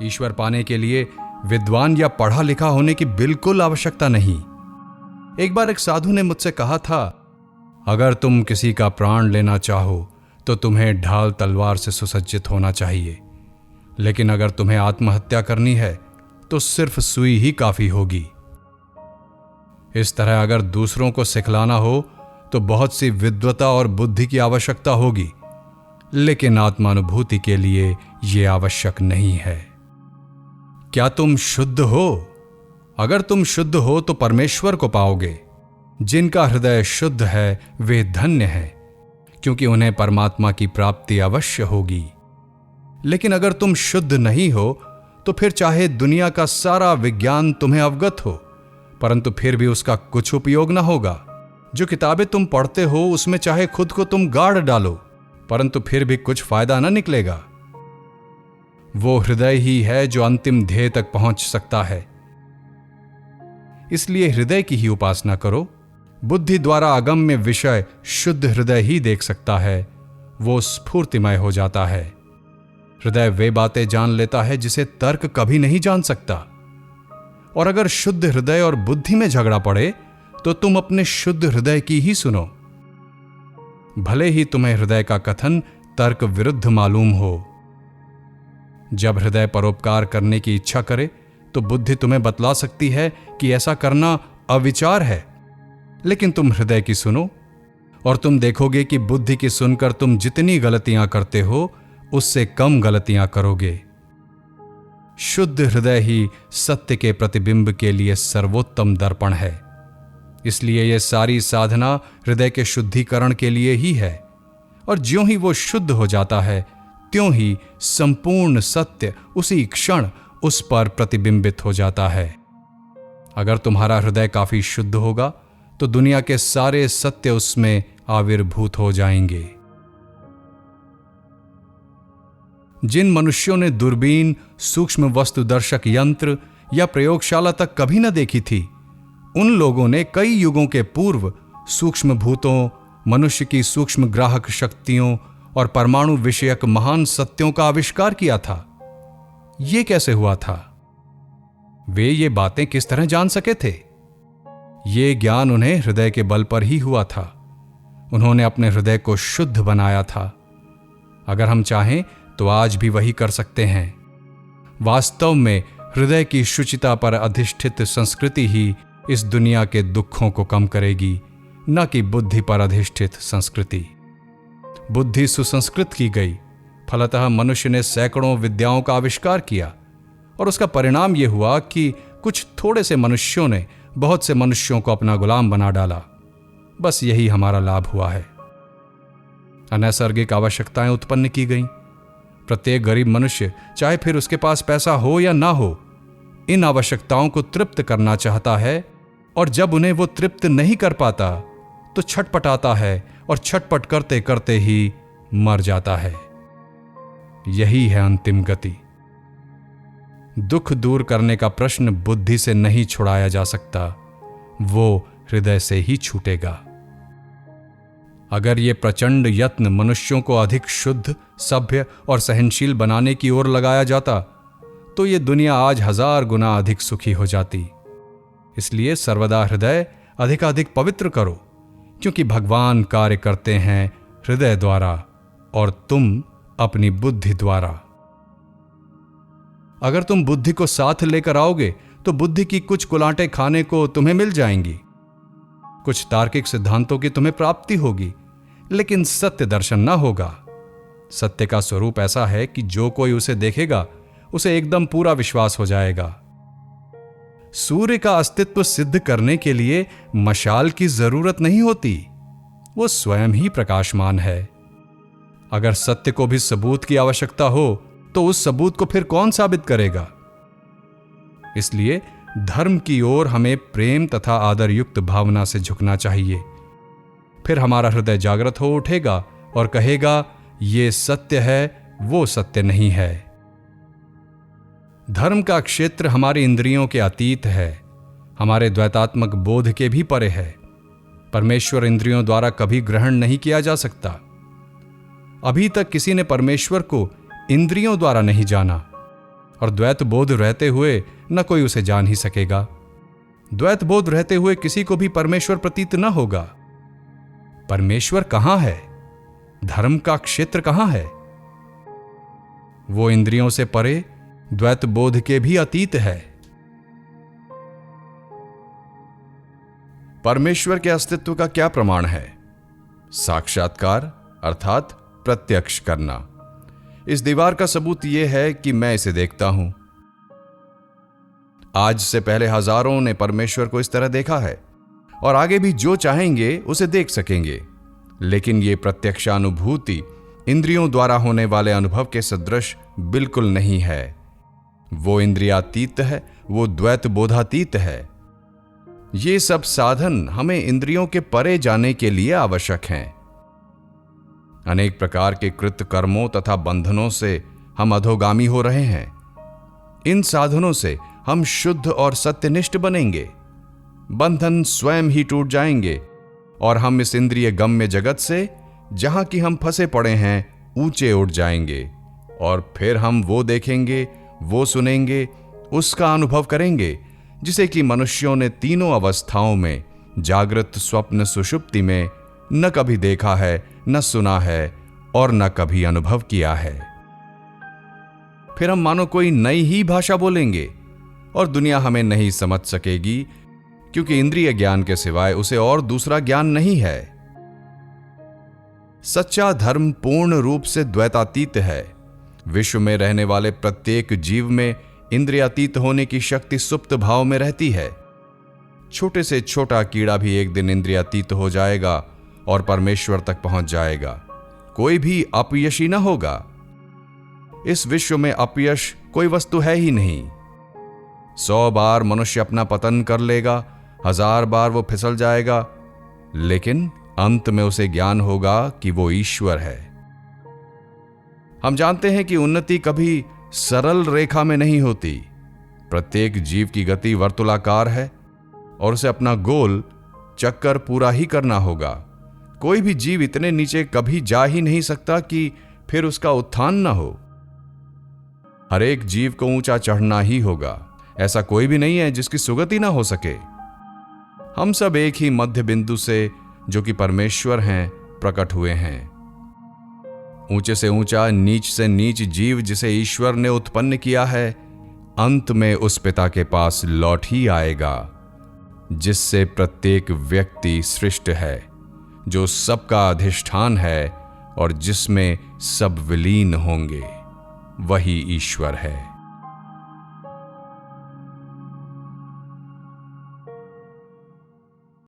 ईश्वर पाने के लिए विद्वान या पढ़ा लिखा होने की बिल्कुल आवश्यकता नहीं। एक बार एक साधु ने मुझसे कहा था, अगर तुम किसी का प्राण लेना चाहो तो तुम्हें ढाल तलवार से सुसज्जित होना चाहिए, लेकिन अगर तुम्हें आत्महत्या करनी है तो सिर्फ सुई ही काफी होगी। इस तरह अगर दूसरों को सिखलाना हो तो बहुत सी विद्वता और बुद्धि की आवश्यकता होगी, लेकिन आत्मानुभूति के लिए यह आवश्यक नहीं है। क्या तुम शुद्ध हो? अगर तुम शुद्ध हो तो परमेश्वर को पाओगे। जिनका हृदय शुद्ध है वे धन्य हैं, क्योंकि उन्हें परमात्मा की प्राप्ति अवश्य होगी। लेकिन अगर तुम शुद्ध नहीं हो तो फिर चाहे दुनिया का सारा विज्ञान तुम्हें अवगत हो, परंतु फिर भी उसका कुछ उपयोग ना होगा। जो किताबें तुम पढ़ते हो उसमें चाहे खुद को तुम गाड़ डालो, परंतु फिर भी कुछ फायदा ना निकलेगा। वो हृदय ही है जो अंतिम ध्येय तक पहुंच सकता है। इसलिए हृदय की ही उपासना करो। बुद्धि द्वारा अगम्य विषय शुद्ध हृदय ही देख सकता है, वो स्फूर्तिमय हो जाता है। हृदय वे बातें जान लेता है जिसे तर्क कभी नहीं जान सकता। और अगर शुद्ध हृदय और बुद्धि में झगड़ा पड़े तो तुम अपने शुद्ध हृदय की ही सुनो, भले ही तुम्हें हृदय का कथन तर्क विरुद्ध मालूम हो। जब हृदय परोपकार करने की इच्छा करे तो बुद्धि तुम्हें बतला सकती है कि ऐसा करना अविचार है, लेकिन तुम हृदय की सुनो और तुम देखोगे कि बुद्धि की सुनकर तुम जितनी गलतियां करते हो उससे कम गलतियां करोगे। शुद्ध हृदय ही सत्य के प्रतिबिंब के लिए सर्वोत्तम दर्पण है। इसलिए यह सारी साधना हृदय के शुद्धिकरण के लिए ही है, और ज्यों ही वो शुद्ध हो जाता है त्यों ही संपूर्ण सत्य उसी क्षण उस पर प्रतिबिंबित हो जाता है। अगर तुम्हारा हृदय काफी शुद्ध होगा तो दुनिया के सारे सत्य उसमें आविर्भूत हो जाएंगे। जिन मनुष्यों ने दूरबीन, सूक्ष्म वस्तुदर्शक यंत्र या प्रयोगशाला तक कभी न देखी थी, उन लोगों ने कई युगों के पूर्व सूक्ष्म भूतों, मनुष्य की सूक्ष्म ग्राहक शक्तियों और परमाणु विषयक महान सत्यों का आविष्कार किया था। यह कैसे हुआ था? वे ये बातें किस तरह जान सके थे? ये ज्ञान उन्हें हृदय के बल पर ही हुआ था। उन्होंने अपने हृदय को शुद्ध बनाया था। अगर हम चाहें तो आज भी वही कर सकते हैं। वास्तव में हृदय की शुचिता पर अधिष्ठित संस्कृति ही इस दुनिया के दुखों को कम करेगी, न कि बुद्धि पर अधिष्ठित संस्कृति। बुद्धि सुसंस्कृत की गई, फलतः मनुष्य ने सैकड़ों विद्याओं का आविष्कार किया, और उसका परिणाम यह हुआ कि कुछ थोड़े से मनुष्यों ने बहुत से मनुष्यों को अपना गुलाम बना डाला। बस यही हमारा लाभ हुआ है। अनैसर्गिक आवश्यकताएं उत्पन्न की गईं। प्रत्येक गरीब मनुष्य, चाहे फिर उसके पास पैसा हो या ना हो, इन आवश्यकताओं को तृप्त करना चाहता है, और जब उन्हें वो तृप्त नहीं कर पाता तो छटपटाता है, और छटपट करते करते ही मर जाता है। यही है अंतिम गति। दुख दूर करने का प्रश्न बुद्धि से नहीं छुड़ाया जा सकता, वो हृदय से ही छूटेगा। अगर ये प्रचंड यत्न मनुष्यों को अधिक शुद्ध, सभ्य और सहनशील बनाने की ओर लगाया जाता तो ये दुनिया आज 1000 गुना अधिक सुखी हो जाती। इसलिए सर्वदा हृदय अधिकाधिक पवित्र करो, क्योंकि भगवान कार्य करते हैं हृदय द्वारा और तुम अपनी बुद्धि द्वारा। अगर तुम बुद्धि को साथ लेकर आओगे तो बुद्धि की कुछ कुलाटें खाने को तुम्हें मिल जाएंगी, कुछ तार्किक सिद्धांतों की तुम्हें प्राप्ति होगी, लेकिन सत्य दर्शन ना होगा। सत्य का स्वरूप ऐसा है कि जो कोई उसे देखेगा उसे एकदम पूरा विश्वास हो जाएगा। सूर्य का अस्तित्व सिद्ध करने के लिए मशाल की जरूरत नहीं होती, वो स्वयं ही प्रकाशमान है। अगर सत्य को भी सबूत की आवश्यकता हो तो उस सबूत को फिर कौन साबित करेगा? इसलिए धर्म की ओर हमें प्रेम तथा आदर युक्त भावना से झुकना चाहिए। फिर हमारा हृदय जागृत हो उठेगा और कहेगा, ये सत्य है, वो सत्य नहीं है। धर्म का क्षेत्र हमारी इंद्रियों के अतीत है, हमारे द्वैतात्मक बोध के भी परे है। परमेश्वर इंद्रियों द्वारा कभी ग्रहण नहीं किया जा सकता। अभी तक किसी ने परमेश्वर को इंद्रियों द्वारा नहीं जाना, और द्वैत बोध रहते हुए न कोई उसे जान ही सकेगा। द्वैत बोध रहते हुए किसी को भी परमेश्वर प्रतीत न होगा। परमेश्वर कहां है? धर्म का क्षेत्र कहां है? वो इंद्रियों से परे, द्वैत बोध के भी अतीत है। परमेश्वर के अस्तित्व का क्या प्रमाण है? साक्षात्कार अर्थात प्रत्यक्ष करना। इस दीवार का सबूत यह है कि मैं इसे देखता हूं। आज से पहले हजारों ने परमेश्वर को इस तरह देखा है और आगे भी जो चाहेंगे उसे देख सकेंगे, लेकिन यह प्रत्यक्षानुभूति इंद्रियों द्वारा होने वाले अनुभव के सदृश बिल्कुल नहीं है। वो इंद्रियातीत है, वो द्वैत बोधातीत है। ये सब साधन हमें इंद्रियों के परे जाने के लिए आवश्यक हैं। अनेक प्रकार के कृत कर्मों तथा बंधनों से हम अधोगामी हो रहे हैं। इन साधनों से हम शुद्ध और सत्यनिष्ठ बनेंगे। बंधन स्वयं ही टूट जाएंगे और हम इस इंद्रिय गम्य जगत से, जहां कि हम फंसे पड़े हैं, ऊंचे उठ जाएंगे और फिर हम वो देखेंगे, वो सुनेंगे, उसका अनुभव करेंगे जिसे कि मनुष्यों ने तीनों अवस्थाओं में, जागृत, स्वप्न, सुषुप्ति में न कभी देखा है, न सुना है और न कभी अनुभव किया है। फिर हम मानो कोई नई ही भाषा बोलेंगे और दुनिया हमें नहीं समझ सकेगी, क्योंकि इंद्रिय ज्ञान के सिवाय उसे और दूसरा ज्ञान नहीं है। सच्चा धर्म पूर्ण रूप से द्वैतातीत है। विश्व में रहने वाले प्रत्येक जीव में इंद्रियातीत होने की शक्ति सुप्त भाव में रहती है। छोटे से छोटा कीड़ा भी एक दिन इंद्रियातीत हो जाएगा और परमेश्वर तक पहुंच जाएगा। कोई भी अपयशी न होगा। इस विश्व में अपयश कोई वस्तु है ही नहीं। 100 बार मनुष्य अपना पतन कर लेगा, 1000 बार वो फिसल जाएगा, लेकिन अंत में उसे ज्ञान होगा कि वो ईश्वर है। हम जानते हैं कि उन्नति कभी सरल रेखा में नहीं होती। प्रत्येक जीव की गति वर्तुलाकार है और उसे अपना गोल चक्कर पूरा ही करना होगा। कोई भी जीव इतने नीचे कभी जा ही नहीं सकता कि फिर उसका उत्थान न हो। हर एक जीव को ऊंचा चढ़ना ही होगा। ऐसा कोई भी नहीं है जिसकी सुगति ना हो सके। हम सब एक ही मध्य बिंदु से, जो कि परमेश्वर हैं, प्रकट हुए हैं। ऊंचे से ऊंचा, नीच से नीच जीव जिसे ईश्वर ने उत्पन्न किया है, अंत में उस पिता के पास लौट ही आएगा जिससे प्रत्येक व्यक्ति सृष्ट है, जो सबका अधिष्ठान है और जिसमें सब विलीन होंगे। वही ईश्वर है।